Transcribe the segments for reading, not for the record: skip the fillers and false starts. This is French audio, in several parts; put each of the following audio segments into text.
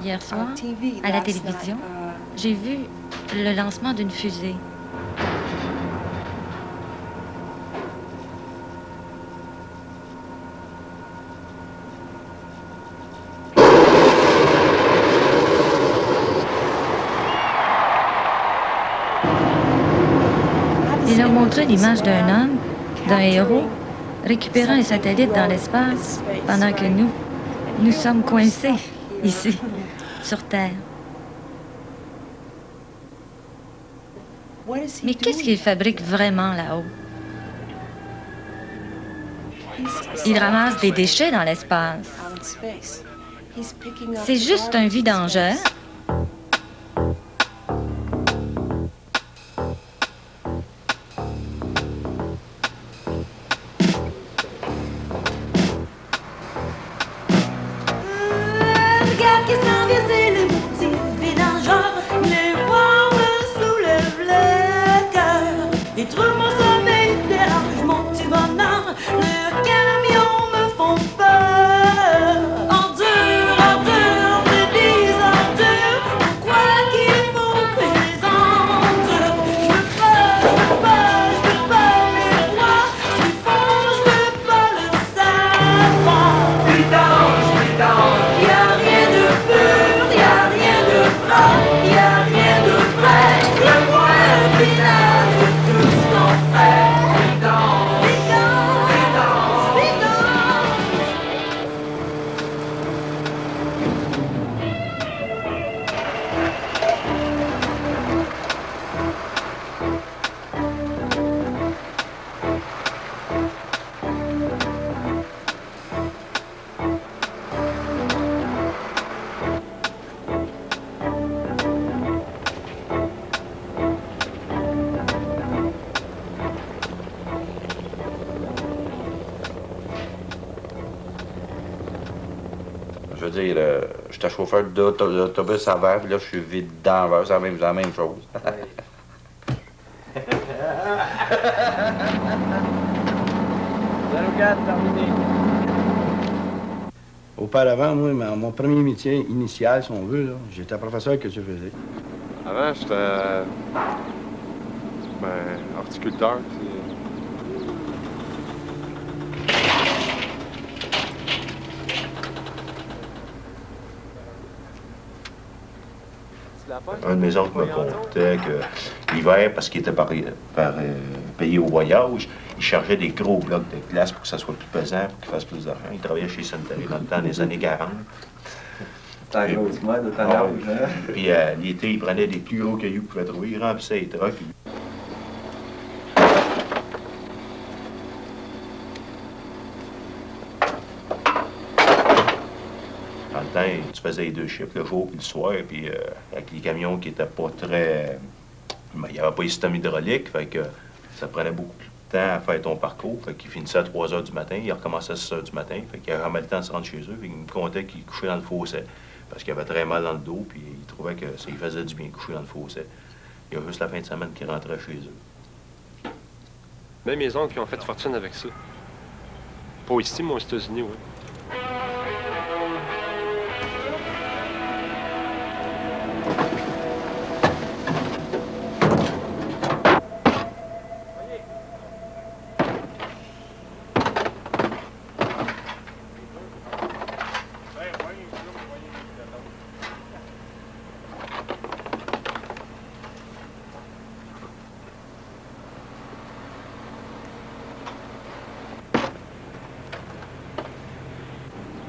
Hier soir, à la télévision, j'ai vu le lancement d'une fusée. Il a montré l'image d'un homme, d'un héros, récupérant un satellite dans l'espace pendant que nous sommes coincés ici, sur Terre. Mais qu'est-ce qu'il fabrique vraiment là-haut? Il ramasse des déchets dans l'espace. C'est juste un vidangeur. Je veux dire, j'étais chauffeur d'autobus avant, puis là, je suis vide d'envers, c'est la même chose. Auparavant, moi, mon premier métier initial, si on veut, j'étais professeur. Qu'est-ce que tu faisais? Avant, j'étais horticulteur. Un de mes oncles me contait que l'hiver, parce qu'il était payé au voyage, il chargeait des gros blocs de glace pour que ça soit plus pesant, pour qu'il fasse plus d'argent. Il travaillait chez Sanitary dans le temps des années 40. C'est la grosse mode, autant d'âge. Puis l'été, il prenait des plus gros cailloux qu'il pouvait trouver, il remplissait les trucks. Tu faisais les deux chiffres, le jour puis le soir, puis avec les camions qui étaient pas très... Il n'y avait pas de système hydraulique, fait que ça prenait beaucoup de temps à faire ton parcours. Fait qu'il finissait à 3 h du matin, il recommençait à 6 h du matin, fait qu'il avait jamais le temps de se rendre chez eux, fait qu'il me contait qu'il couchait dans le fossé, parce qu'il avait très mal dans le dos, puis il trouvait que ça lui faisait du bien coucher dans le fossé. Il y a juste la fin de semaine qu'il rentrait chez eux. Même mes oncles qui ont fait fortune avec ça. Pas ici, mais aux États-Unis, oui.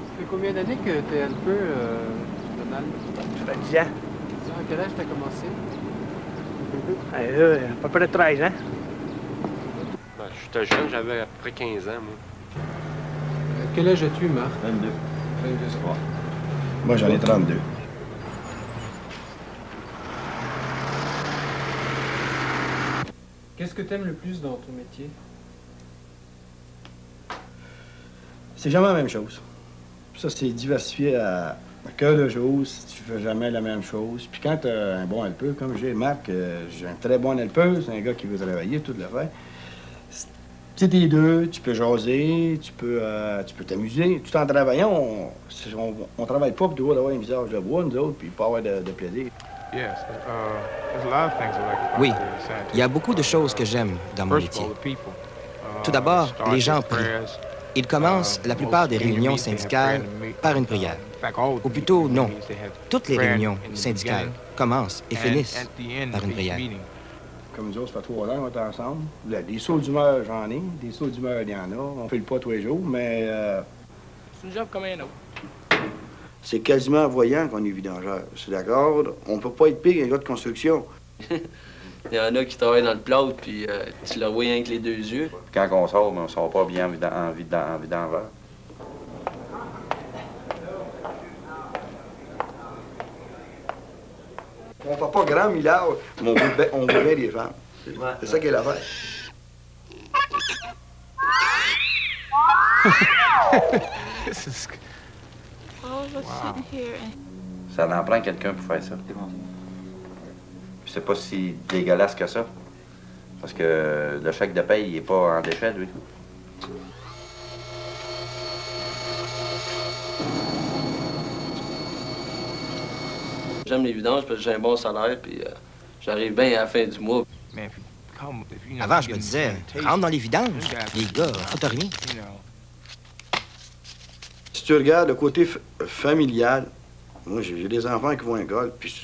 Ça fait combien d'années que tu es un peu, Donald? Ça fait 10 ans. 10 ans. À quel âge tu as commencé? À peu près 13 ans. Ben, j'étais jeune, j'avais à peu près 15 ans, moi. Quel âge as-tu, Marc? 22. 22 ans. Moi, j'en ai 32. Qu'est-ce que tu aimes le plus dans ton métier? C'est jamais la même chose. Ça, c'est diversifié à cœur de jour, si tu fais jamais la même chose. Puis quand tu as un bon helpeur, comme j'ai Marc, j'ai un très bon helpeur, c'est un gars qui veut travailler, tout le fait. sais, t'es deux, tu peux jaser, tu peux t'amuser. Tout en travaillant, on travaille pas pour d'avoir un visage de bois, nous autres, puis pas avoir de plaisir. Oui, il y a beaucoup de choses que j'aime dans mon métier. Tout d'abord, les gens prient. Ils commencent la plupart des réunions syndicales par une prière. Ou plutôt, non. Toutes les réunions syndicales commencent et finissent par une prière. Comme nous autres, ça fait 3 ans qu'on est ensemble. Des sauts d'humeur, j'en ai. Des sauts d'humeur, il y en a. On fait le pas tous les jours, mais... C'est un job comme un autre. C'est quasiment voyant qu'on est vidangeur. C'est d'accord? On peut pas être pire qu'un gars de construction. Il y en a qui travaillent dans le plâtre, puis tu le vois rien que les 2 yeux. Quand on sort, mais on sort pas bien en vidangeur. On fait pas grand millard, mais on voit bien les femmes. C'est ça qui est l'affaire. Ça en prend quelqu'un pour faire ça. Je sais pas si dégueulasse que ça. Parce que le chèque de paye, il est pas en déchet, lui. J'aime les vidanges parce que j'ai un bon salaire, puis j'arrive bien à la fin du mois. Avant, je me disais, rentre dans les vidanges. Les gars, foutent rien. Si tu regardes le côté familial, moi, j'ai des enfants qui vont à l'école, puis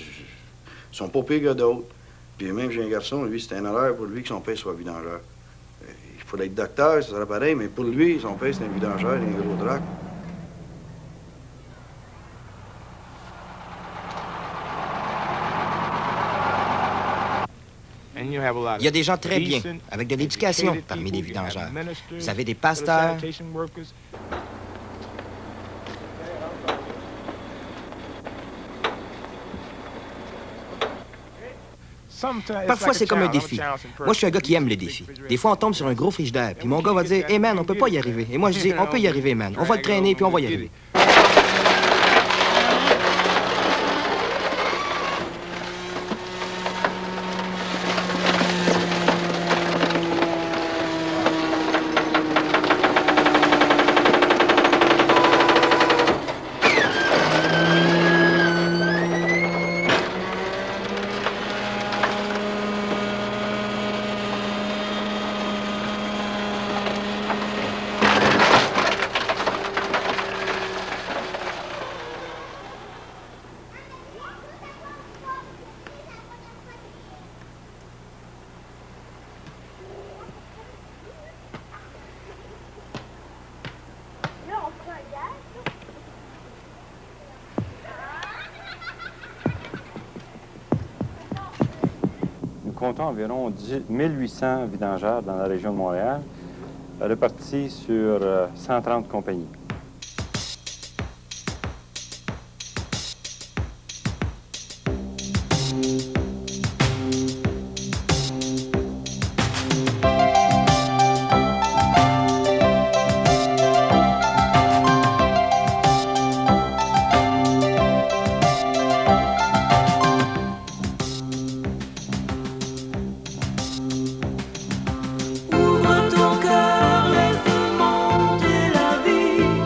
ils sont pas pires que d'autres. Puis même, j'ai un garçon, lui, c'est un honneur pour lui que son père soit vidangeur. Il faut être docteur, ça serait pareil, mais pour lui, son père, c'est un vidangeur, un gros drac. Il y a des gens très bien, avec de l'éducation parmi les vidangeurs. Vous avez des pasteurs. Parfois, c'est comme un défi. Moi, je suis un gars qui aime les défis. Des fois, on tombe sur un gros frigidaire, puis mon gars va dire « Hey, man, on peut pas y arriver. » Et moi, je dis « On peut y arriver, man. On va le traîner, puis on va y arriver. » Nous comptons environ 1800 vidangeurs dans la région de Montréal, répartis sur 130 compagnies. Ouvre ton cœur, laisse monter la vie.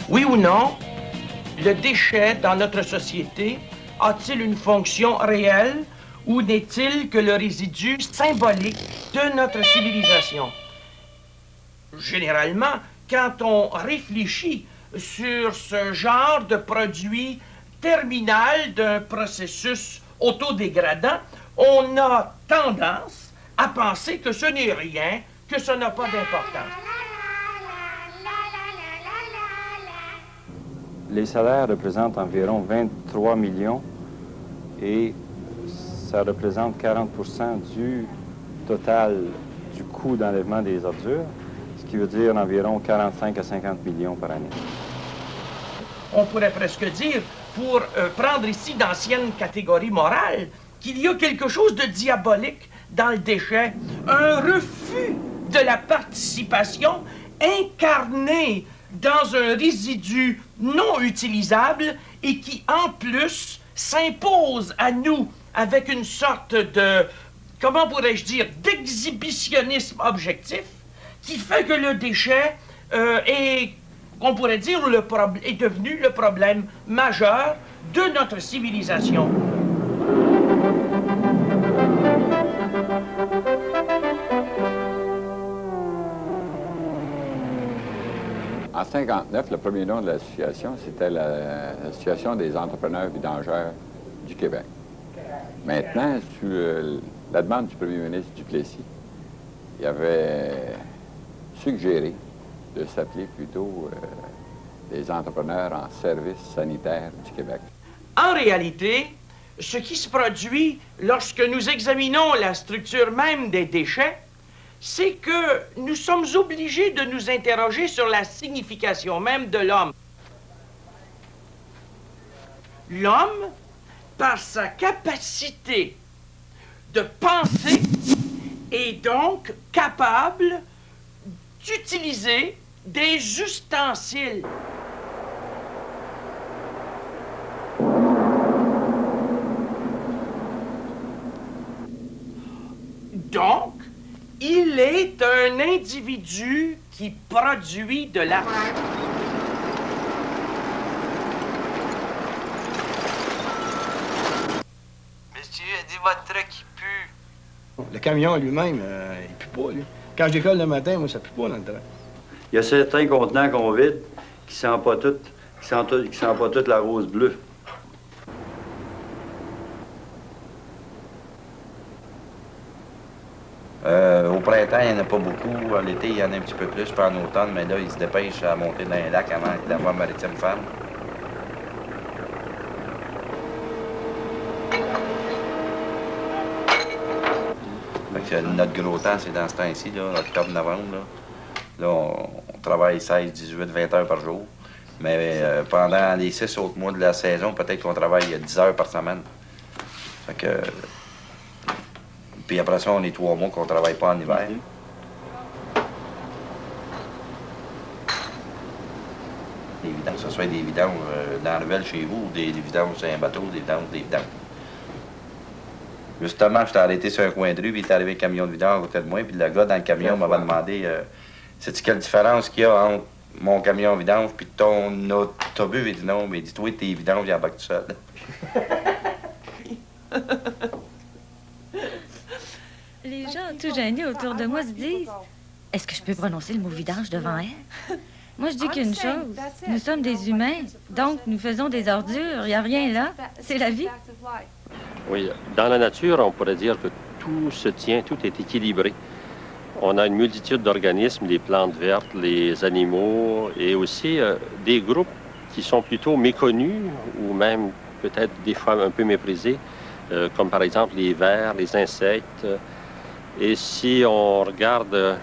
Oui ou non, le déchet dans notre société a-t-il une fonction réelle ou n'est-il que le résidu symbolique de notre civilisation? Généralement, quand on réfléchit sur ce genre de produit terminal d'un processus autodégradant, on a tendance à penser que ce n'est rien, que ça n'a pas d'importance. Les salaires représentent environ 23 millions et ça représente 40% du total du coût d'enlèvement des ordures, ce qui veut dire environ 45 à 50 millions par année. On pourrait presque dire, pour prendre ici d'anciennes catégories morales, qu'il y a quelque chose de diabolique dans le déchet, un refus de la participation incarné dans un résidu non utilisable et qui, en plus, s'impose à nous avec une sorte de, comment pourrais-je dire, d'exhibitionnisme objectif qui fait que le déchet est, on pourrait dire, est devenu le problème majeur de notre civilisation. En 1959, le premier nom de l'association, c'était l'Association des entrepreneurs vidangeurs du Québec. Maintenant, sur la demande du premier ministre Duplessis, il avait suggéré de s'appeler plutôt les entrepreneurs en services sanitaires du Québec. En réalité, ce qui se produit lorsque nous examinons la structure même des déchets, c'est que nous sommes obligés de nous interroger sur la signification même de l'homme. L'homme, par sa capacité de penser, est donc capable d'utiliser des ustensiles. Donc, il est un individu qui produit de l'argent. Monsieur, dit votre truc qui pue. Le camion lui-même, il pue pas, lui. Quand je décolle le matin, moi, ça pue pas dans le train. Il y a certains contenants qu'on vide qui sentent pas toute la rose bleue. Au printemps, il n'y en a pas beaucoup. L'été, il y en a un petit peu plus, puis en automne, mais là, ils se dépêchent à monter dans les lacs avant que la voie maritime ferme. Fait que notre gros temps, c'est dans ce temps-ci, octobre-novembre. Là, on travaille 16, 18, 20 heures par jour. Mais pendant les 6 autres mois de la saison, peut-être qu'on travaille 10 heures par semaine. Fait que... Puis après ça, on est 3 mois qu'on ne travaille pas en hiver. Des vidanges, que ce soit des vidanges dans la ruelle chez vous, ou des vidanges sur un bateau, des vidanges. Justement, j'étais arrêté sur un coin de rue, puis il est arrivé un camion de vidange à côté de moi, puis le gars dans le camion m'avait demandé sais-tu quelle différence qu'il y a entre mon camion vidange puis ton autobus? Il dit non, mais dis-toi, tes vidanges, il embarque tout seul. Les gens tout gênés autour de moi se disent « Est-ce que je peux prononcer le mot vidange devant elle? » Moi, je dis qu'une chose, nous sommes des humains, donc nous faisons des ordures, il n'y a rien là, c'est la vie. Oui, dans la nature, on pourrait dire que tout se tient, tout est équilibré. On a une multitude d'organismes, les plantes vertes, les animaux, et aussi des groupes qui sont plutôt méconnus, ou même peut-être des fois un peu méprisés, comme par exemple les vers, les insectes. Et si on regarde un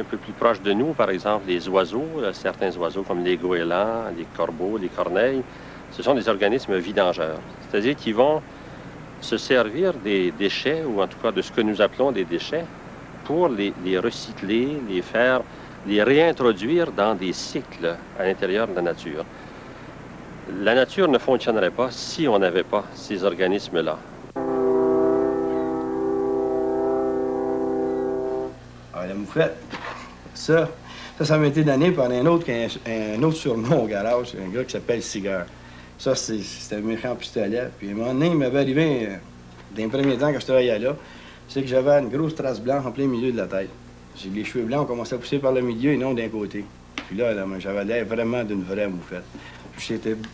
peu plus proche de nous, par exemple, les oiseaux, certains oiseaux comme les goélands, les corbeaux, les corneilles, ce sont des organismes vidangeurs. C'est-à-dire qu'ils vont se servir des déchets, ou en tout cas de ce que nous appelons des déchets, pour les recycler, les réintroduire dans des cycles à l'intérieur de la nature. La nature ne fonctionnerait pas si on n'avait pas ces organismes-là. Alors, la moufette, ça, Ça m'a été donné par un autre surnom au garage, un gars qui s'appelle Cigare. Ça, c'était un méchant pistolet. Puis à un moment donné, il m'avait arrivé, dans les premiers temps quand je travaillais là, c'est que j'avais une grosse trace blanche en plein milieu de la tête. Les cheveux blancs ont commencé à pousser par le milieu et non d'un côté. Puis là j'avais l'air vraiment d'une vraie moufette.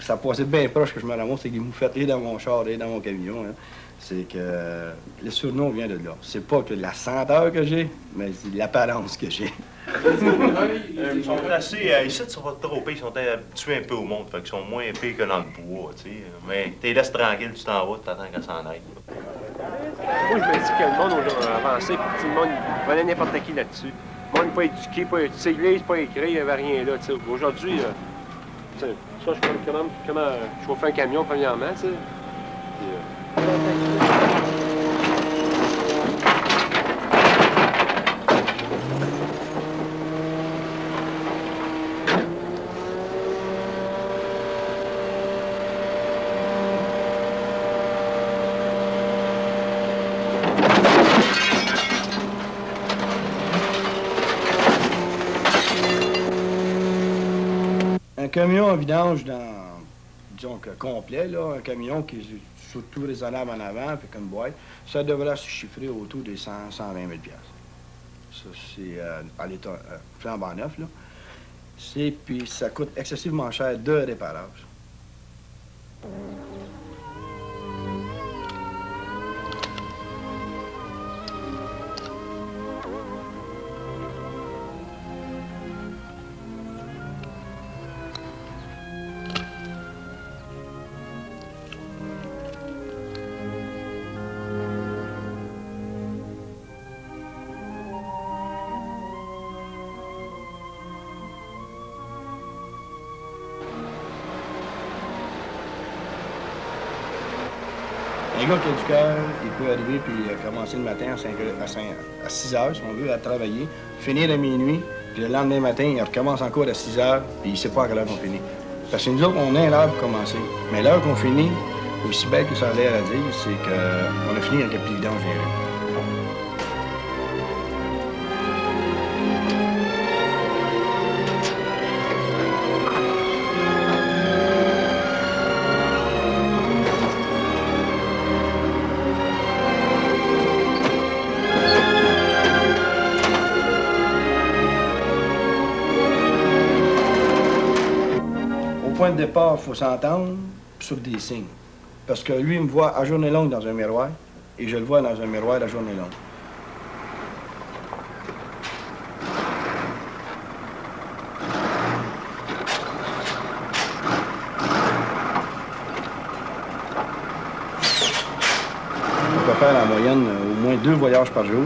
Ça passait bien proche que je me ramasse avec des moufettes et dans mon char et dans mon camion. Hein. C'est que le surnom vient de là. C'est pas que la senteur que j'ai, mais c'est l'apparence que j'ai. Ils sont placés ici sur votre tropée, ils sont habitués un peu au monde, fait qu'ils sont moins épais que dans le bois, tu sais. Mais t'es laisses tranquille, tu t'en vas, tu t'attends qu'elle s'en aille. Moi, je me dis que le monde a avancé, puis tout le monde prenait n'importe qui là-dessus. Le monde n'est pas éduqué, pas étudié, pas écrit, il n'y avait rien là, tu sais. Aujourd'hui, ça, je peux comment chauffer un camion, premièrement, tu sais. Un camion en vidange disons que complet, là, un camion qui est surtout raisonnable en avant, puis comme boîte, ça devrait se chiffrer autour des 120 000 $. Ça, c'est à l'état flambant neuf, là. Puis ça coûte excessivement cher de réparage. Un gars qui a du cœur, il peut arriver puis commencer le matin à 6 heures, si on veut, à travailler, finir à minuit, puis le lendemain matin, il recommence encore à 6 heures, puis il ne sait pas à quelle heure on finit. Parce que nous autres, on a l'heure pour commencer. Mais l'heure qu'on finit, aussi belle que ça a l'air à dire, c'est qu'on a fini avec le pli vidange des rues. Au point de départ, il faut s'entendre sur des signes. Parce que lui, il me voit à journée longue dans un miroir, et je le vois dans un miroir à journée longue. On peut faire en moyenne au moins 2 voyages par jour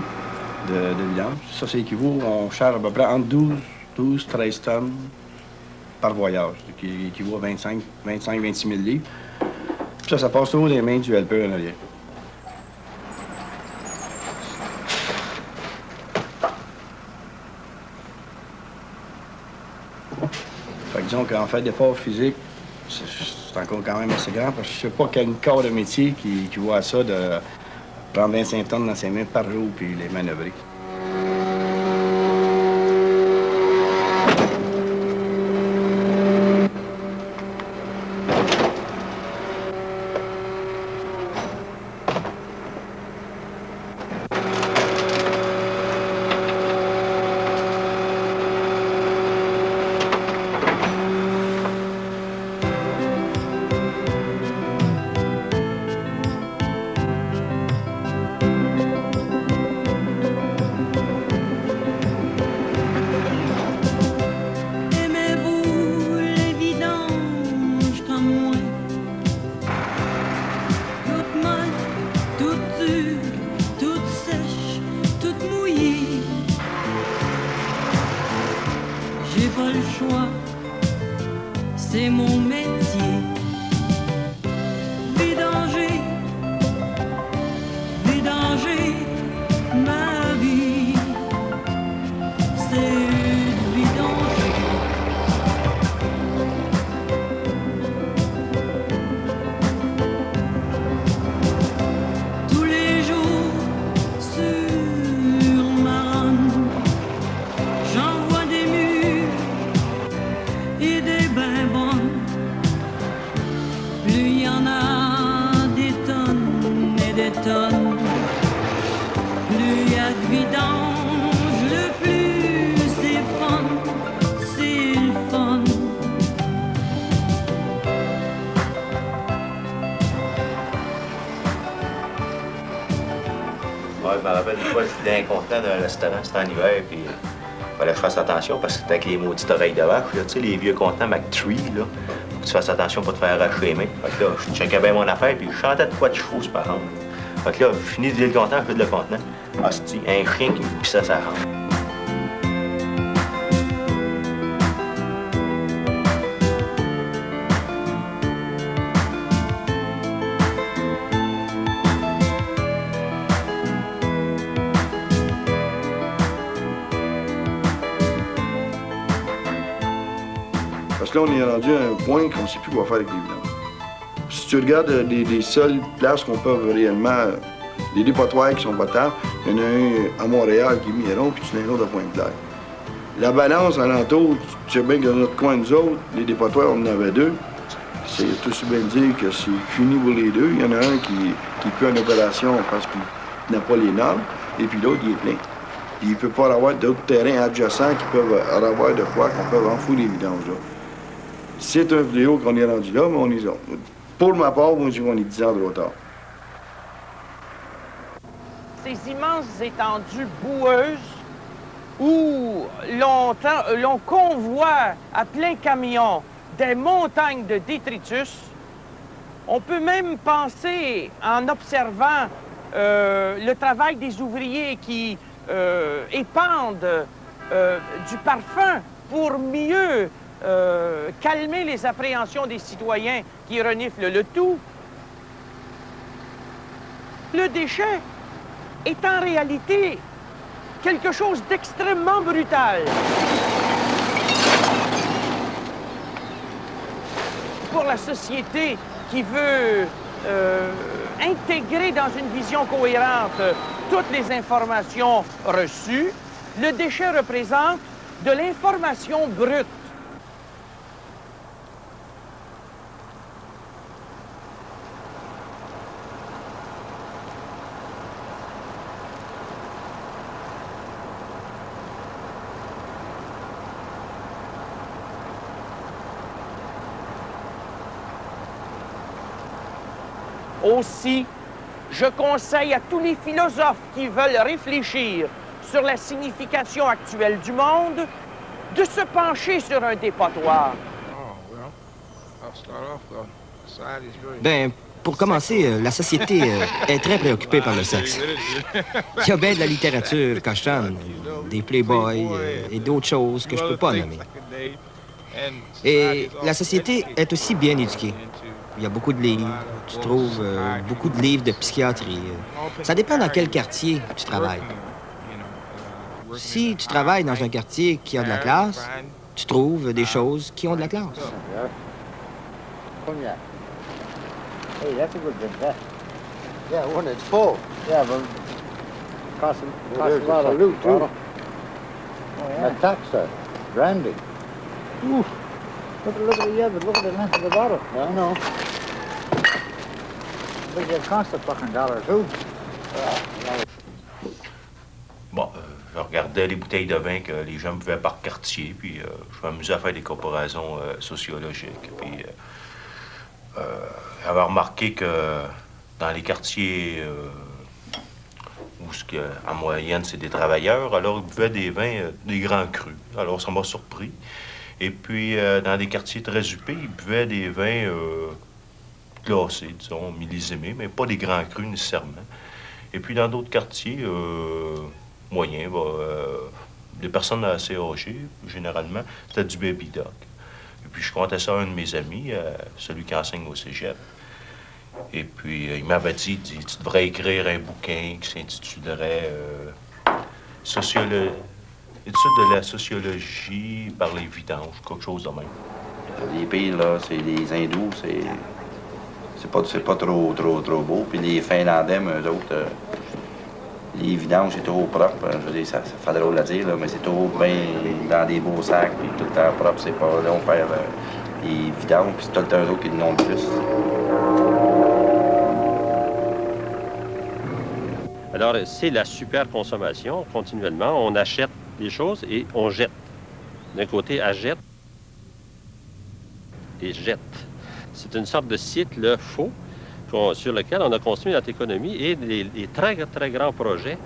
de vidange. Ça, c'est équivaut, on charge à peu près entre 12-13 tonnes par voyage, qui équivaut à 25-26 000 livres. Puis ça passe toujours des mains du helper en arrière. Fait que disons qu'en fait d'efforts physiques, c'est encore quand même assez grand, parce que je sais pas quel corps de métier qui voit ça de prendre 25 tonnes dans ses mains par jour puis les manœuvrer. C'est mon métier. Vidanger, vidanger ma vie. C'est vidanger. Tous les jours sur ma rame, j'envoie des murs. rappelle une fois, j'étais incontent d'un restaurant, c'était en hiver, puis il fallait que je fasse attention parce que c'était avec les maudites oreilles de vache, là, tu sais, les vieux contenants McTree, là. Faut que tu fasses attention pour te faire arracher les mains. Fait que là, je checkais bien mon affaire, puis je chantais de quoi de chevaux, par exemple. Fait que là, je finis de vider le contenant, je vide le contenant. Ah, c'est un chien qui me pissait sa rampe. Parce que là, on est rendu à un point qu'on ne sait plus quoi faire avec les vidanges. Si tu regardes les seules places qu'on peut réellement, les dépotoirs qui sont potables, il y en a un à Montréal qui est Miron, puis tu en as un autre à Pointe-Claire. La balance alentour, tu sais bien que dans notre coin, nous autres, les dépotoirs, on en avait deux. C'est tout aussi bien de dire que c'est fini pour les deux. Il y en a un qui est plus en opération parce qu'il n'a pas les normes, et puis l'autre, il est plein. Puis il ne peut pas avoir d'autres terrains adjacents qui peuvent avoir de quoi qu'on peut enfouir les vidanges là. C'est un fléau qu'on est rendu là, mais on est là. Pour ma part, moi, je dis qu'on est 10 ans de retard. Ces immenses étendues boueuses où l'on convoie à plein camion des montagnes de détritus, on peut même penser, en observant le travail des ouvriers qui épandent du parfum pour mieux calmer les appréhensions des citoyens qui reniflent le tout. Le déchet est en réalité quelque chose d'extrêmement brutal. Pour la société qui veut intégrer dans une vision cohérente toutes les informations reçues, le déchet représente de l'information brute. Aussi, je conseille à tous les philosophes qui veulent réfléchir sur la signification actuelle du monde de se pencher sur un dépotoir. Ben, pour commencer, la société est très préoccupée par le sexe. Il y a bien de la littérature cochonne, des playboys et d'autres choses que je peux pas nommer. Et la société est aussi bien éduquée. Il y a beaucoup de livres. Tu trouves beaucoup de livres de psychiatrie. Ça dépend dans quel quartier tu travailles. Si tu travailles dans un quartier qui a de la classe, tu trouves des choses qui ont de la classe. Hey, that's a good drink, that. Yeah, when it's full. Yeah, but costs a lot of loot, too. Oh, yeah. Metaxa, brandy. Oof. Look at the length of the bottle. I know. But it costs a fucking dollar, too. Bon, je regardais les bouteilles de vin que les gens buvaient par quartier, puis je m'amusais à faire des comparaisons sociologiques. Puis j'avais remarqué que dans les quartiers où en moyenne c'est des travailleurs, alors ils buvaient des vins, des grands crus. Alors ça m'a surpris. Et puis dans des quartiers très huppés, ils buvaient des vins classés, disons, millésimés, mais pas des grands crus nécessairement. Et puis dans d'autres quartiers moyens, des personnes assez âgées, généralement, c'était du baby doc. Et puis je contais ça à un de mes amis, celui qui enseigne au cégep. Et puis il m'avait dit, tu devrais écrire un bouquin qui s'intitulerait Étude de la sociologie par les vidanges, quelque chose de même. Les pires, là, c'est les hindous, c'est pas trop beau. Puis les Finlandais, eux autres, les vidanges, c'est trop propre. Je veux dire, ça fait drôle à dire, là, mais c'est trop bien dans des beaux sacs, puis tout le temps propre. C'est pas là, on perd les vidanges, puis c'est tout le temps eux autres qui le n'ont plus. Alors, c'est la super consommation, continuellement. On achète des choses et on jette. D'un côté, achète et jette. C'est une sorte de cycle faux sur lequel on a construit notre économie et les très, très grands projets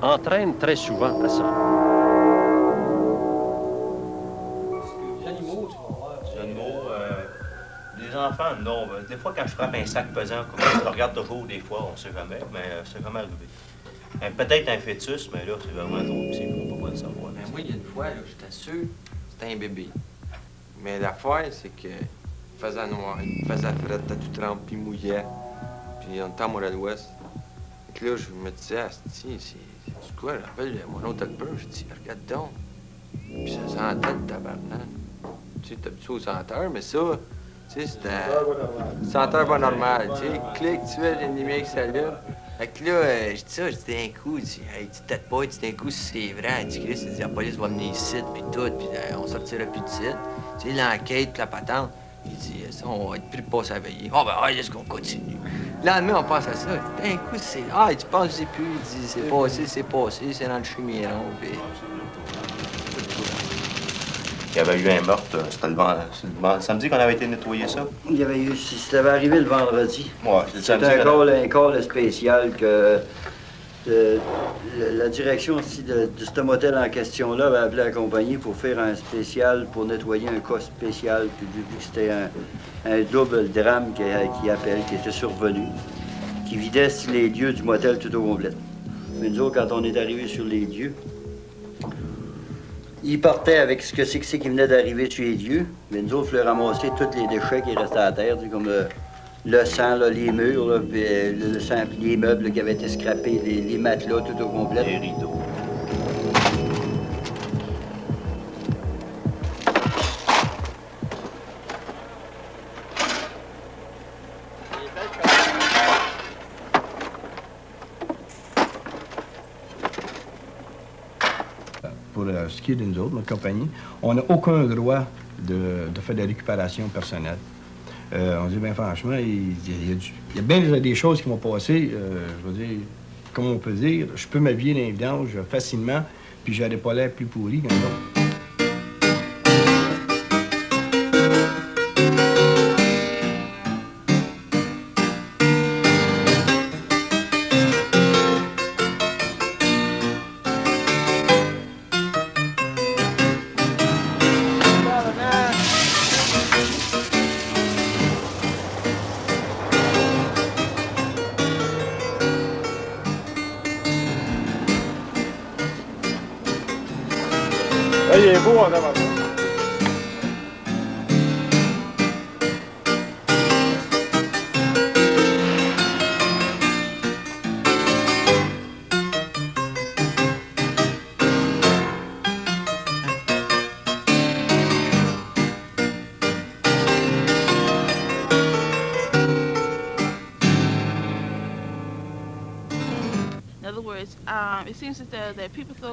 entraîne très souvent à ça. Les animaux, les enfants, non. Des fois, quand je frappe un sac pesant, comme ça, je le regarde toujours, des fois, on sait jamais, mais c'est jamais arrivé. Peut-être un fœtus, mais là, c'est vraiment trop petit, on ne peut pas le savoir. Mais moi, il y a une fois, j'étais sûr c'était un bébé. Mais l'affaire, c'est que il faisait noir, il faisait fret, t'as tout trempé, mouillait. Puis on était à Montréal-Ouest. Et là, je me disais, asti, c'est quoi? J'appelle mon autre helper, je dis, regarde donc. Puis ça sentait le tabarnak. Tu sais, t'es habitué aux senteurs, mais ça, tu sais, c'était. Senteur pas normal. Tu sais, clic, tu vois, j'ai une lumière qui s'allume. Fait que là, je dis ça, je dis d'un coup, je dis, hey, tu t'aides pas, d'un coup, si c'est vrai, tu Chris, il dit, la police va venir ici, puis tout, puis on sortira plus de site. Tu sais, l'enquête, puis la patente. Il dit, ça, on va être pris de passer à veiller. Oh, ben, allez, est-ce qu'on continue? Le lendemain, on pense à ça. D'un coup, c'est. Ah, tu penses, je sais plus. Il dit, c'est passé, c'est dans le chemiron, puis. Il y avait eu un meurtre, c'était le samedi qu'on avait été nettoyer ça. Il y avait eu, ça avait arrivé le vendredi. Ouais, c'est le samedi. C'était un call spécial que la direction aussi de ce motel en question-là avait appelé la compagnie pour faire un spécial, pour nettoyer un cas spécial, puis vu que c'était un double drame qui appelle, qui était survenu, qui vidait les lieux du motel tout au complet. Mais nous autres, quand on est arrivé sur les lieux, ils partaient avec ce que c'est qui venait d'arriver sur les lieux, mais nous autres, il fallait ramasser tous les déchets qui restaient à terre, comme le sang, là, les murs, là, puis le sang, puis les meubles là, qui avaient été scrappés, les matelas tout au complet. Les rideaux. Pour ce qui est de nous autres, notre compagnie, on n'a aucun droit de faire de la récupération personnelle. On dit, bien franchement, il y a bien des choses qui vont passer. Je veux dire, comme on peut dire, je peux m'habiller dans les vidanges facilement, puis j'aurais pas l'air plus pourri qu'un autre. Il est beau en avant.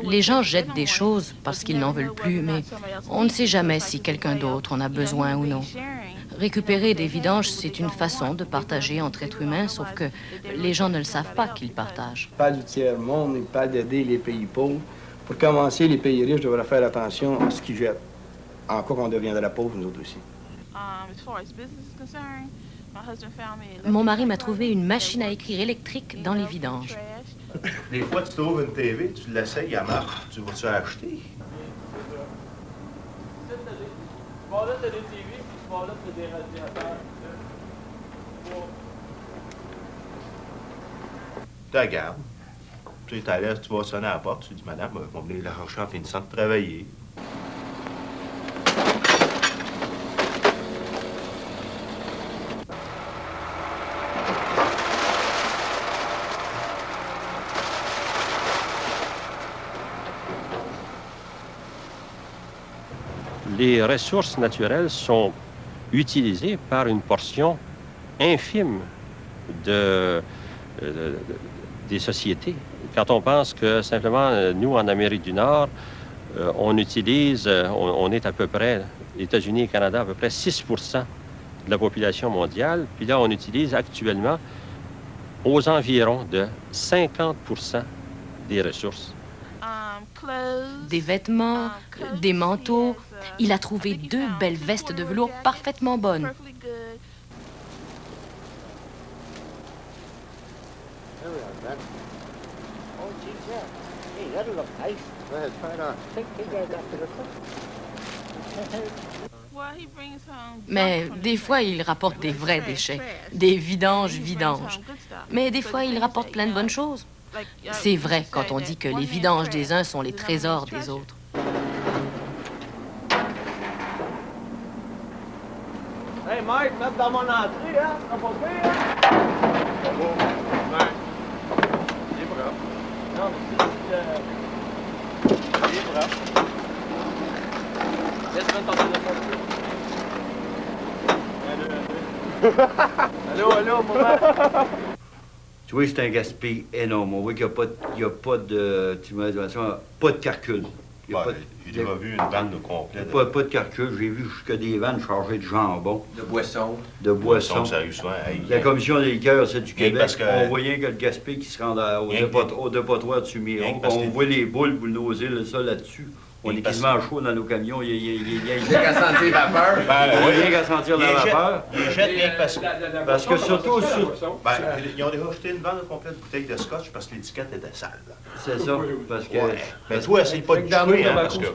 Les gens jettent des choses parce qu'ils n'en veulent plus, mais on ne sait jamais si quelqu'un d'autre en a besoin ou non. Récupérer des vidanges, c'est une façon de partager entre êtres humains, sauf que les gens ne le savent pas qu'ils partagent. Il parle du tiers-monde, il parle d'aider les pays pauvres. Pour commencer, les pays riches devraient faire attention à ce qu'ils jettent. En quoi qu'on deviendra pauvre, nous autres aussi. Mon mari m'a trouvé une machine à écrire électrique dans les vidanges. Des fois, tu trouves une TV, tu l'essayes, elle marche, tu vas-tu acheter? Tu vas là, t'as des TV, puis tu vas là, t'as des radiateurs. Tu la gardes. Tu es à l'aise, tu vas sonner à la porte, tu dis, madame, on va venir la chercher en finissant de travailler. Les ressources naturelles sont utilisées par une portion infime des sociétés. Quand on pense que simplement, nous, en Amérique du Nord, on utilise, on est à peu près, États-Unis et Canada, à peu près 6 de la population mondiale, puis là, on utilise actuellement aux environs de 50 des ressources. Des vêtements, des manteaux. Il a trouvé 2 belles vestes de velours parfaitement bonnes. Mais des fois, il rapporte des vrais déchets, des vidanges. Mais des fois, il rapporte plein de bonnes choses. C'est vrai quand on dit que les vidanges des uns sont les trésors des autres. Hey Mike, mettre dans mon entrée, hein? T'as pas pire, hein? Pas beau. Ouais. Il est propre. Non, mais c'est... Il est propre. Laisse-moi tenter de faire Allô, allô, maman. Tu vois, c'est un gaspille énorme. On voit qu'il n'y a pas de... pas de calcul. J'ai déjà vu une vanne de complet. Pas de calcul. J'ai vu jusqu'à des vannes chargées de jambon. De boissons. De boissons. Sérieusement. La commission des liqueurs, c'est du Québec. Parce que... On voyait que le gaspille qui se rend au dépotoir de Sumiron. On voit les boules pour nos îles, ça là-dessus. On est quasiment chaud dans nos camions. Il y a qu'à sentir la vapeur. Il y a qu'à sentir la vapeur. Ils jettent rien parce que surtout... Ils ont déjà jeté une vanne complète de bouteilles de scotch parce que l'étiquette était sale. C'est ça, parce que... Mais toi, essaye pas de tuer, hein, parce que... Il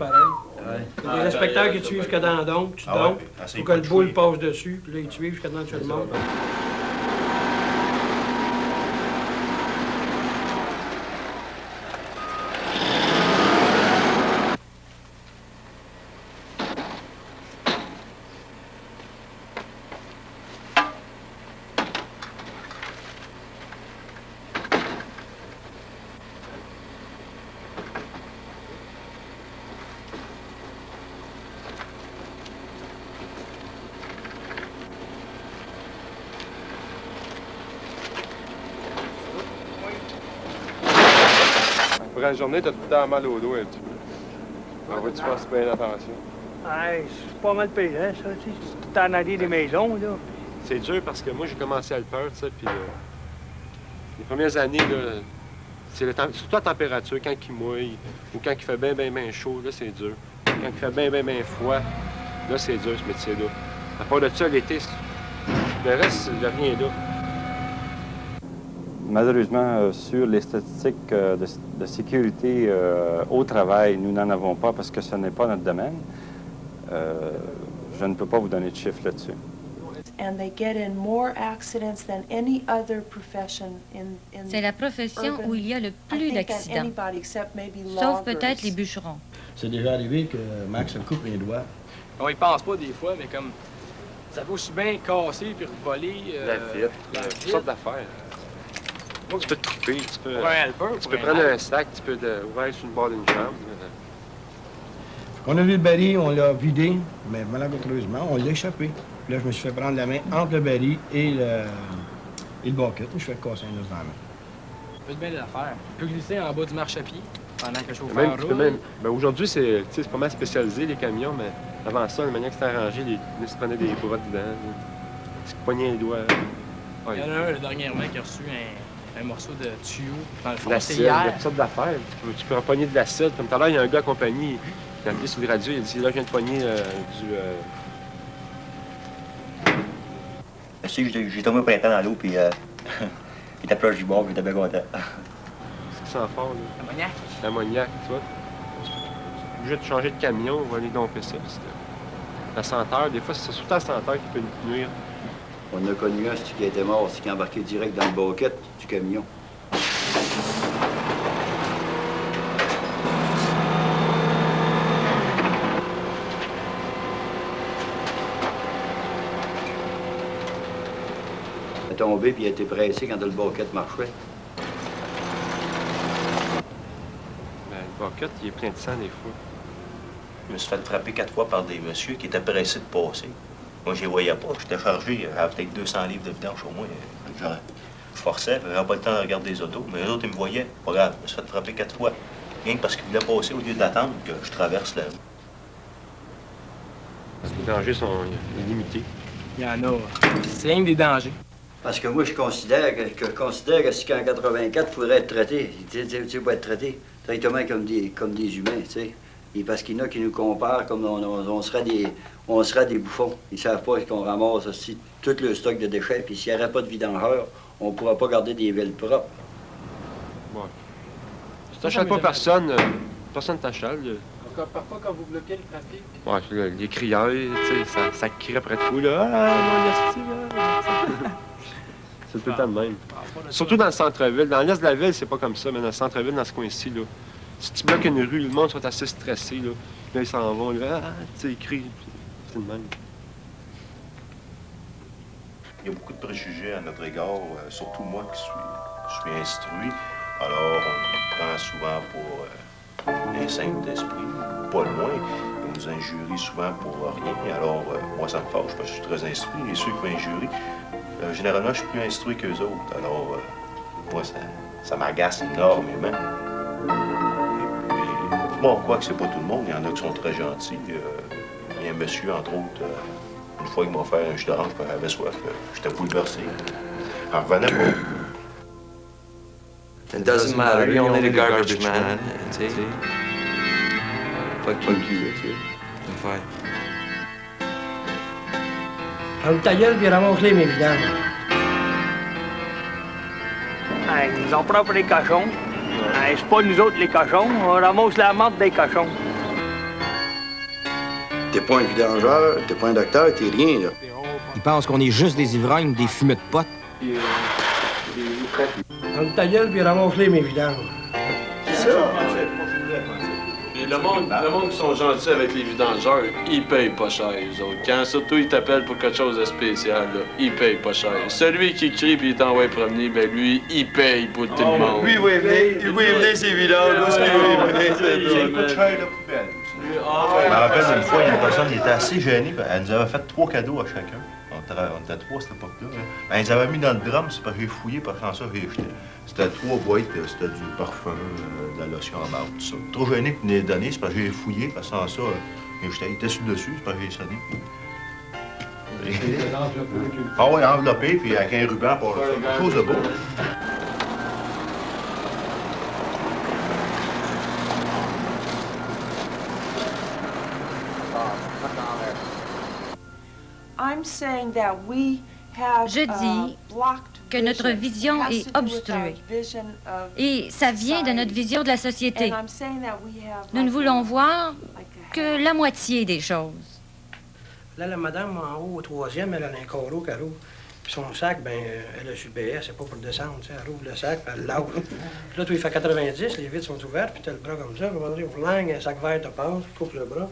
y a des inspecteurs qui tuent jusqu'à dans la dompe, tu dompes, faut que le boule passe dessus, puis là, ils tuent jusqu'à dans tout le monde. Pour la journée, t'as tout le temps mal au dos un petit peu. Alors, tu fasses bien attention. C'est pas mal payé, hein, ça. Tu sais, c'est tout le temps aller des maisons, là. C'est dur parce que moi, j'ai commencé à le peur, tu sais, puis les premières années, là, c'est surtout la température, quand il mouille, ou quand il fait bien chaud, là, c'est dur. Quand il fait bien froid, là, c'est dur, ce métier-là. À part de ça, l'été, le reste, il n'y a rien là. Malheureusement, sur les statistiques de sécurité au travail, nous n'en avons pas parce que ce n'est pas notre domaine. Je ne peux pas vous donner de chiffres là-dessus. C'est la profession où il y a le plus d'accidents, sauf peut-être les bûcherons. C'est déjà arrivé que Max se coupe les doigts. On y pense pas des fois, mais comme ça peut aussi bien casser puis voler. La vitre, toutes sortes d'affaires. Tu peux te couper, tu peux prendre un sac, tu peux ouvrir sur une barre d'une jambe. On a vu le baril, on l'a vidé, mais malheureusement, on l'a échappé. Puis là, je me suis fait prendre la main entre le baril et le bucket. Je suis fait casser un os dans la main. Ça peut être bien l'affaire. Tu peux glisser en bas du marche à pied pendant que le chauffeur roule. Ben, aujourd'hui, c'est pas mal spécialisé, les camions, mais avant ça, la manière que c'était arrangé, ils se prenaient des brottes dedans. Ils se poignaient les doigts. Il y en a un, dernièrement, qui a reçu un morceau de tuyau dans le fond. L'acide, il y a toutes sortes d'affaires. Tu peux empoigner de l'acide. Comme tout à l'heure, il y a un gars à compagnie, il a appelé sur le radio, il a dit, là, je viens de pogner J'ai tombé au printemps dans l'eau, puis il était proche du bord, puis il était bien content. Qu'est-ce que ça sent fort, là? L'ammoniac. L'ammoniac, tu vois. Tu es obligé de changer de camion, on va aller domper ça. La senteur, des fois, c'est surtout la senteur qui peut nous nuire. On a connu un qui était mort, qui est embarqué direct dans le bucket du camion. Il est tombé puis il a été pressé quand le bucket marchait. Ben, le bucket, il est plein de sang des fois. Je me suis fait frapper 4 fois par des messieurs qui étaient pressés de passer. Moi, je les voyais pas. J'étais chargé, j'avais peut-être 200 livres de vidange au moins. Je forçais, j'avais pas le temps de regarder les autos. Mais les autres, ils me voyaient. Pas grave, je me suis fait frapper 4 fois. Rien que parce qu'ils voulaient passer au lieu d'attendre que je traverse la rue. Les dangers sont illimités. Il y en a. C'est rien que des dangers. Parce que moi, je considère que si qu'en 84, il faudrait être traité. Tu sais, pas être traité directement comme des humains, tu sais. Et parce qu'il y en a qui nous comparent comme on serait des bouffons. Ils savent pas qu'on ramasse aussi tout le stock de déchets. Puis s'il n'y aurait pas de vidangeur, on ne pourra pas garder des villes propres. Ouais. Si tu n'achètes pas personne, personne t'achale. Parfois, quand vous bloquez le trafic... Ouais, les crieurs, tu sais, ça crie après tout, là. Ah, mon esti, là. C'est tout le temps le même. Surtout dans le centre-ville. Dans l'est de la ville, c'est pas comme ça, mais dans le centre-ville, dans ce coin-ci, là. Si tu bloques une rue, le monde sont assez stressés, là. Là, ils s'en vont, là. Ah, tu sais, ils crient. C'est le même. Il y a beaucoup de préjugés à notre égard, surtout moi qui suis instruit. Alors, on me prend souvent pour un simple d'esprit, pas loin. On nous injurie souvent pour rien. Alors, moi, ça me fâche parce que je suis très instruit. Et ceux qui m'injurient, généralement, je suis plus instruit qu'eux autres. Alors, moi, ça m'agace énormément. Et puis, bon, quoi que c'est pas tout le monde, il y en a qui sont très gentils. Il y a un monsieur, entre autres, une fois, il m'a offert un jus d'orange, puis il avait soif. J'étais bouleversé. En revenant pas. It doesn't matter, you're only the garbage man, tu sais. Fuck you, tu sais. Ouais. Ferme ta gueule, puis ramasse-les, mes vidanges. Hey, ils ont propre les cochons. Hey, c'est pas nous autres les cochons, on ramasse la marde des cochons. T'es pas un vidangeur, t'es pas un docteur, t'es rien, là. Ils pensent qu'on est juste des ivrognes, des fumeux de potes. Ferme ta gueule, puis ramasse-les, mes vidanges. C'est ça. Et le monde qui sont gentils avec les vidangeurs, ils payent pas cher, eux autres. Quand surtout ils t'appellent pour quelque chose de spécial, là, ils payent pas cher. Celui qui crie puis il t'envoie promener, ben lui, il paye pour tout le monde. Oui, il venait, c'est vidange. Il coûte cher la poubelle. Je me rappelle d'une fois, il y a une personne qui était assez gênée. Elle nous avait fait 3 cadeaux à chacun. On était 3 à cette époque-là. Ben, ils avaient mis dans le drum, c'est parce que j'ai fouillé, parce que ça, j'ai jeté. C'était 3 boîtes, c'était du parfum, de la lotion en marbre, tout ça. Trop gêné pour les donner, c'est parce que j'ai fouillé, parce que sans ça, j'ai jeté. Il était sur le dessus, c'est parce que j'ai sonné. Ah oui, enveloppé, puis avec un ruban pour quelque chose de beau. Je dis que notre vision est obstruée. Et ça vient de notre vision de la société. Nous ne voulons voir que la moitié des choses. Là, la madame en haut, au 3e, elle a un carreau qu'elle ouvre. Puis son sac, ben, elle a sur le BS, c'est pas pour descendre, tu sais. Elle ouvre le sac, puis elle l'ouvre. Puis là, toi, il fait 90, les vitres sont ouvertes, puis t'as le bras comme ça. Puis on ouvre langue, un sac vert te passe, tu coupes le bras.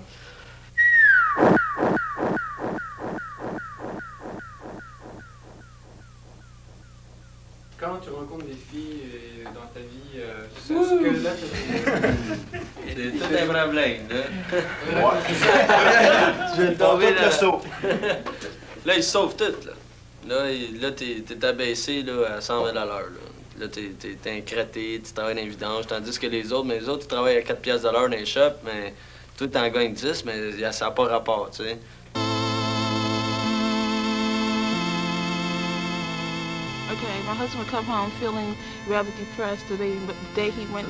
Quand tu rencontres des filles dans ta vie, c'est ce que là, c'est tout un problème, là. Ouais. Je vais tomber là. Là, ils se sauvent toutes, là. Là, t'es abaissé là, à 100 000 à l'heure, là. Là, t'es incrété, tu travailles dans les vidanges, tandis que les autres, ils travaillent à 4 piastres de l'heure dans les shops, mais toi, t'en gagnes 10, mais ça n'a pas rapport, tu sais.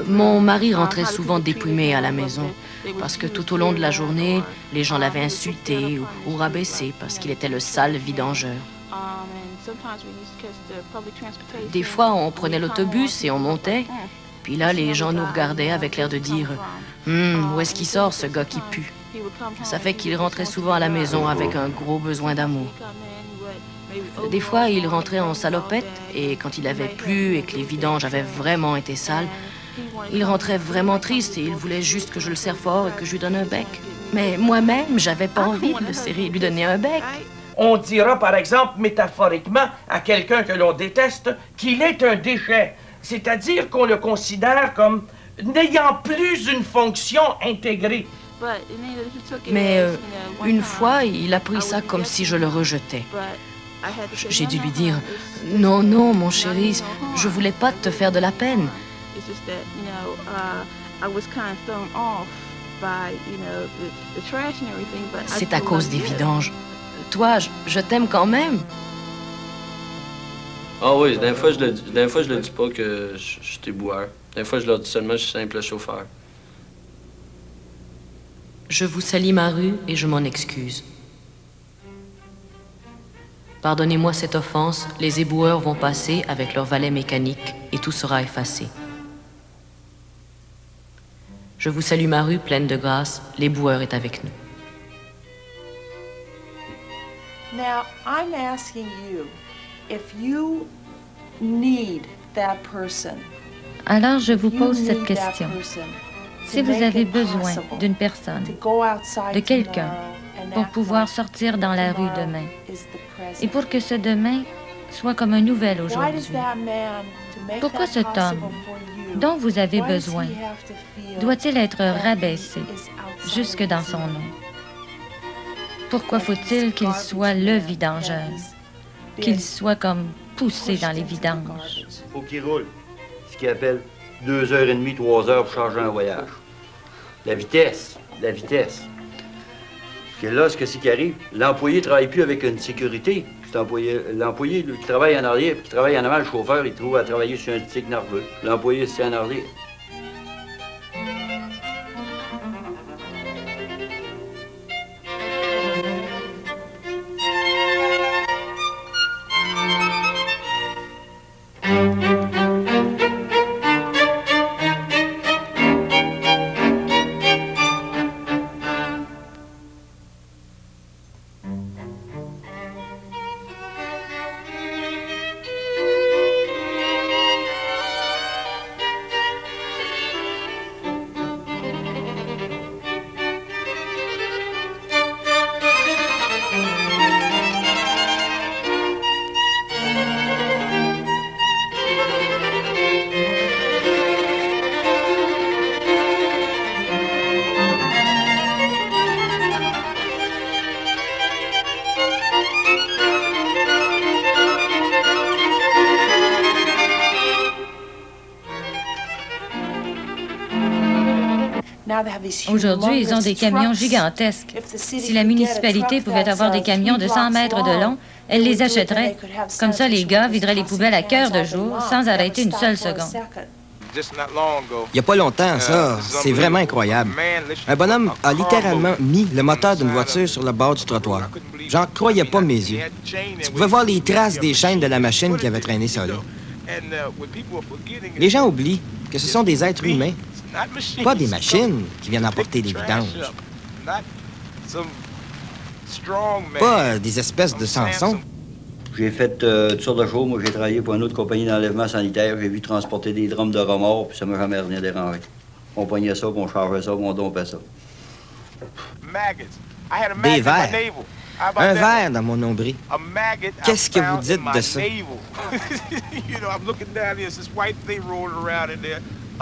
Mon mari rentrait souvent déprimé à la maison parce que tout au long de la journée, les gens l'avaient insulté ou rabaissé parce qu'il était le sale vidangeur. Des fois, on prenait l'autobus et on montait, puis là, les gens nous regardaient avec l'air de dire « où est-ce qu'il sort, ce gars qui pue ?» Ça fait qu'il rentrait souvent à la maison avec un gros besoin d'amour. Des fois, il rentrait en salopette, et quand il avait plu et que les vidanges avaient vraiment été sales, il rentrait vraiment triste et il voulait juste que je le serre fort et que je lui donne un bec. Mais moi-même, j'avais pas envie de le serrer et lui donner un bec. On dira, par exemple, métaphoriquement, à quelqu'un que l'on déteste, qu'il est un déchet. C'est-à-dire qu'on le considère comme n'ayant plus une fonction intégrée. Mais une fois, il a pris ça comme si je le rejetais. J'ai dû lui dire « Non, non, mon chéri, je voulais pas te faire de la peine. » C'est à cause des vidanges. Toi, je t'aime quand même. Ah oui, d'un fois, je le dis pas que je suis éboueur. D'un fois, je leur dis seulement que je suis simple chauffeur. Je vous salis ma rue et je m'en excuse. Pardonnez-moi cette offense, les éboueurs vont passer avec leur valet mécanique et tout sera effacé. Je vous salue Maru, pleine de grâce, l'éboueur est avec nous. Now, I'm asking you, if you need that person, alors je vous pose cette question. Si vous avez besoin d'une personne, de quelqu'un, pour pouvoir sortir dans la rue demain, et pour que ce demain soit comme un nouvel aujourd'hui, pourquoi cet homme dont vous avez besoin doit-il être rabaissé jusque dans son nom? Pourquoi faut-il qu'il soit le vidangeur, qu'il soit comme poussé dans les vidanges? Faut qu'il roule. Ce qu'il appelle 2h30, 3 heures pour changer un voyage. La vitesse, la vitesse. Puis là, ce que c'est qui arrive, l'employé ne travaille plus avec une sécurité. L'employé qui travaille en arrière, puis qui travaille en avant, le chauffeur, il trouve à travailler sur un tic nerveux. L'employé, c'est en arrière. Aujourd'hui, ils ont des camions gigantesques. Si la municipalité pouvait avoir des camions de 100 mètres de long, elle les achèterait. Comme ça, les gars videraient les poubelles à cœur de jour sans arrêter une seule seconde. Il n'y a pas longtemps, ça, c'est vraiment incroyable. Un bonhomme a littéralement mis le moteur d'une voiture sur le bord du trottoir. J'en croyais pas mes yeux. Tu pouvais voir les traces des chaînes de la machine qui avait traîné ça là. Les gens oublient que ce sont des êtres humains, pas des machines qui viennent apporter des vidanges. Pas des espèces de Samson. J'ai fait toutes sortes de choses. Moi, j'ai travaillé pour une autre compagnie d'enlèvement sanitaire. J'ai vu transporter des drums de remords, puis ça m'a jamais rien dérangé. On pognait ça, puis on chargeait ça, puis on dompait ça. Des vers. Un verre dans mon nombril. Qu'est-ce que vous dites de ça?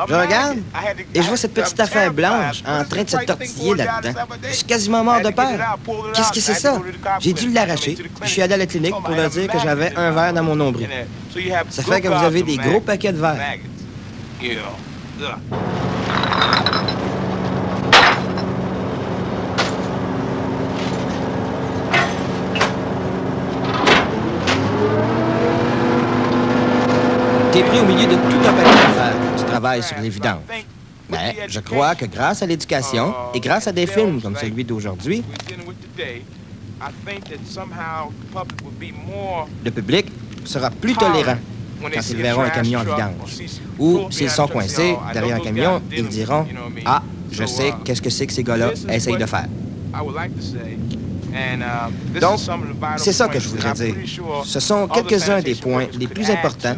Je regarde et je vois cette petite affaire blanche en train de se tortiller là-dedans. Je suis quasiment mort de peur. Qu'est-ce que c'est ça? J'ai dû l'arracher. Je suis allé à la clinique pour leur dire que j'avais un verre dans mon nombril. Ça fait que vous avez des gros paquets de verres. T'es pris au milieu de tout un paquet d'affaires quand tu travailles sur les vidanges. Mais je crois que grâce à l'éducation et grâce à des films comme celui d'aujourd'hui, le public sera plus tolérant quand ils verront un camion en vidange. Ou s'ils sont coincés derrière un camion, ils diront « Ah, je sais qu'est-ce que c'est que ces gars-là essayent de faire. » Donc, c'est ça que je voudrais dire. Ce sont quelques-uns des points les plus importants.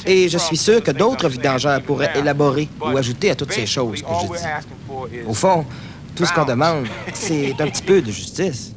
Et je suis sûr que d'autres vidangeurs pourraient élaborer ou ajouter à toutes ces choses que j'ai dit. Au fond, tout ce qu'on demande, c'est un petit peu de justice.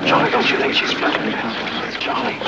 Charlie, don't you think she's flirting? Charlie.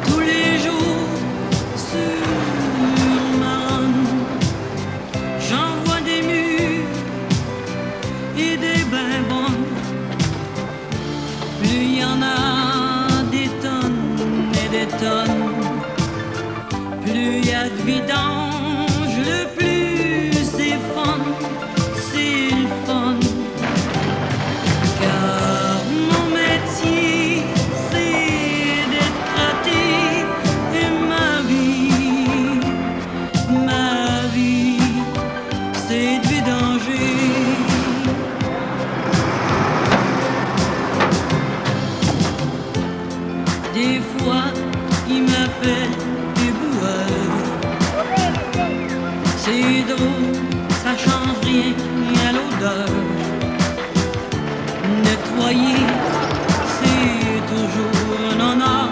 Tous les jours sur ma ronde, j'en vois des murs et des bains bonnes. Plus il y en a des tonnes et des tonnes, plus il y a de vidange, le plus c'est fun, c'est le fun. Car mon métier, c'est d'être crotté, et ma vie, c'est de vidanger. Des fois, il m'appelle éboueur. C'est drôle, ça change rien à l'odeur. Nettoyer, c'est toujours un honneur.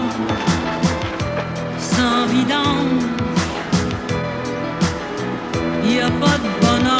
Sans vidange, il n'y a pas de bonheur.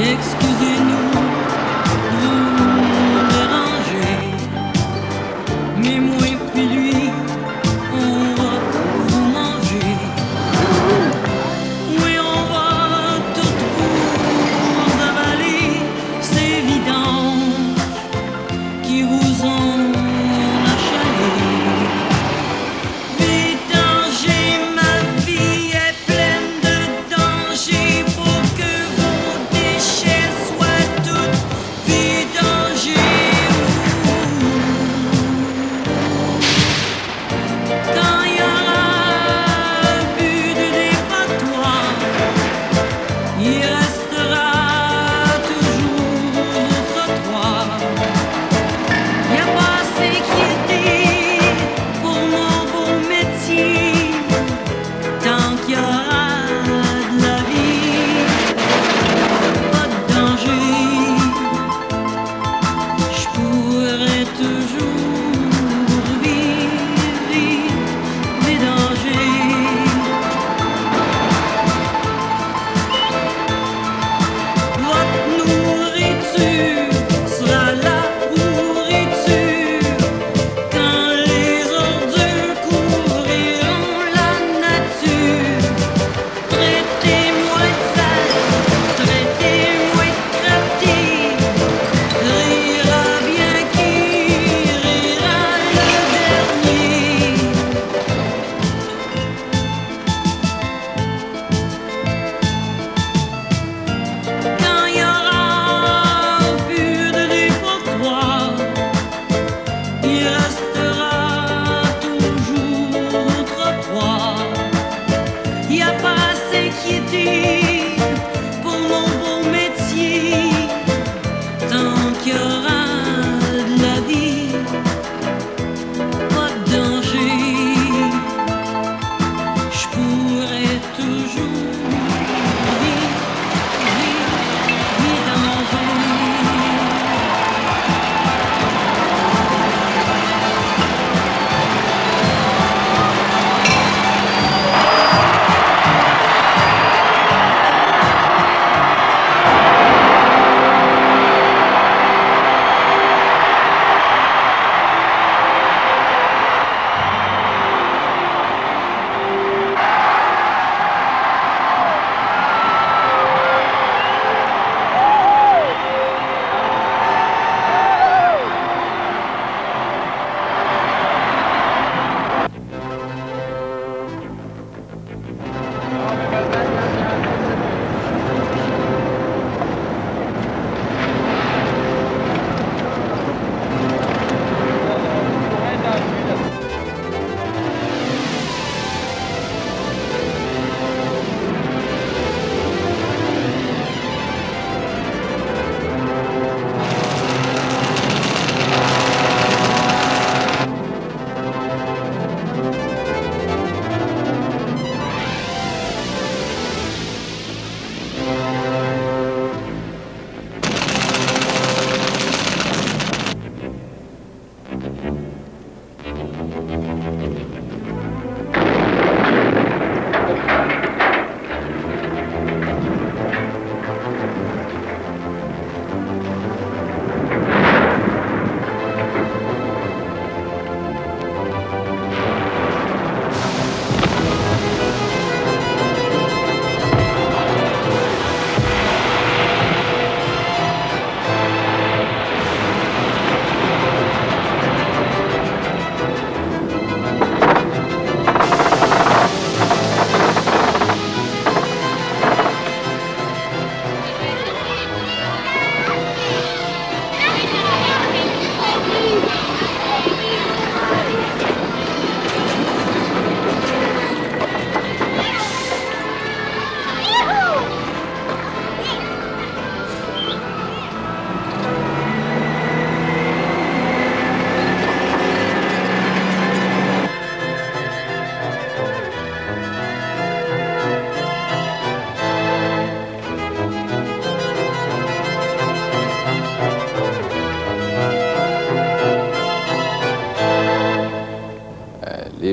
Excusez-nous de vous déranger, mais moi et puis lui, on va vous manger. Oui, on va tout vous avaler, c'est évident.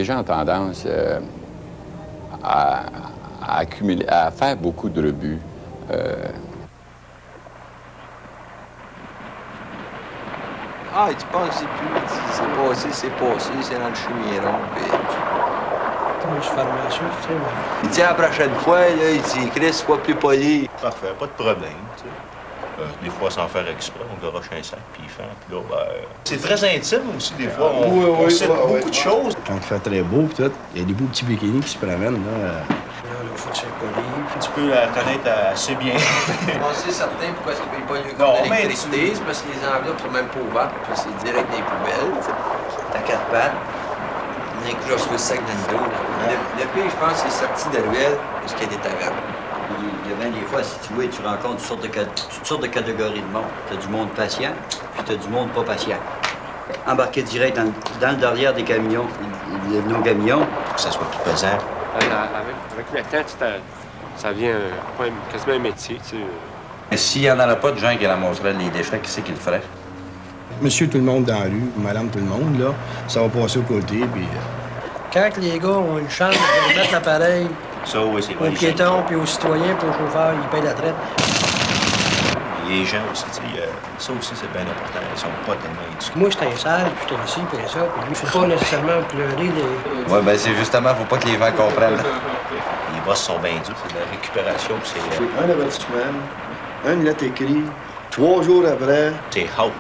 gens ont tendance à accumuler, à faire beaucoup de rebuts. Ah, tu penses que c'est plus, c'est passé, c'est dans le chemieron, puis... Comment je formation, tu sais, moi. Il dit, la prochaine fois, là, il dit, Chris, sois plus poli. Parfait, pas de problème, tu sais. Des fois, sans faire exprès, on garoche un sac, puis il fait, puis là, c'est très intime aussi, des fois. On sait beaucoup de choses. Quand il fait très beau, peut-être, il y a des beaux petits bikinis qui se promènent, là. Là, faut que c'est poli. Tu peux la connaître assez bien. On sait certain pourquoi est-ce qu'ils ne payent pas le compte d'électricité, c'est parce que les enveloppes sont même pas ouvertes, puis c'est direct dans les poubelles, tu sais. T'as 4 pattes, il y a que je reçois le sac dans le dos. Le pire, je pense, c'est sorti de la ruelle, parce qu'il y a des tavernes. Il y a bien des fois, si tu vois, tu rencontres toutes sortes de catégories de monde. Tu as du monde patient, puis tu as du monde pas patient. Embarquer direct dans le derrière des camions, de nos camions. Que ça soit plus pesant. Avec le temps, ça devient quasiment un métier, tu sais. Mais s'il n'y en avait pas de gens qui ramasseraient les déchets, qui c'est qui le ferait? Monsieur tout le monde dans la rue, madame tout le monde, là, ça va passer au côté, puis... Quand les gars ont une chance de mettre l'appareil ça, oui, c'est vrai. aux piétons, puis aux citoyens, puis aux chauffeurs, ils payent la traite. Les gens aussi, tu sais, ça aussi, c'est bien important. Ils sont pas tellement éduqués. Moi, j'étais sale, puis j'étais ici, puis ça. Puis lui, faut pas nécessairement pleurer des... Oui, bien, c'est justement, faut pas que les gens comprennent. Les bosses sont bien durs, c'est de la récupération, puis c'est... Un avertissement, une lettre écrite, 3 jours après... C'est out.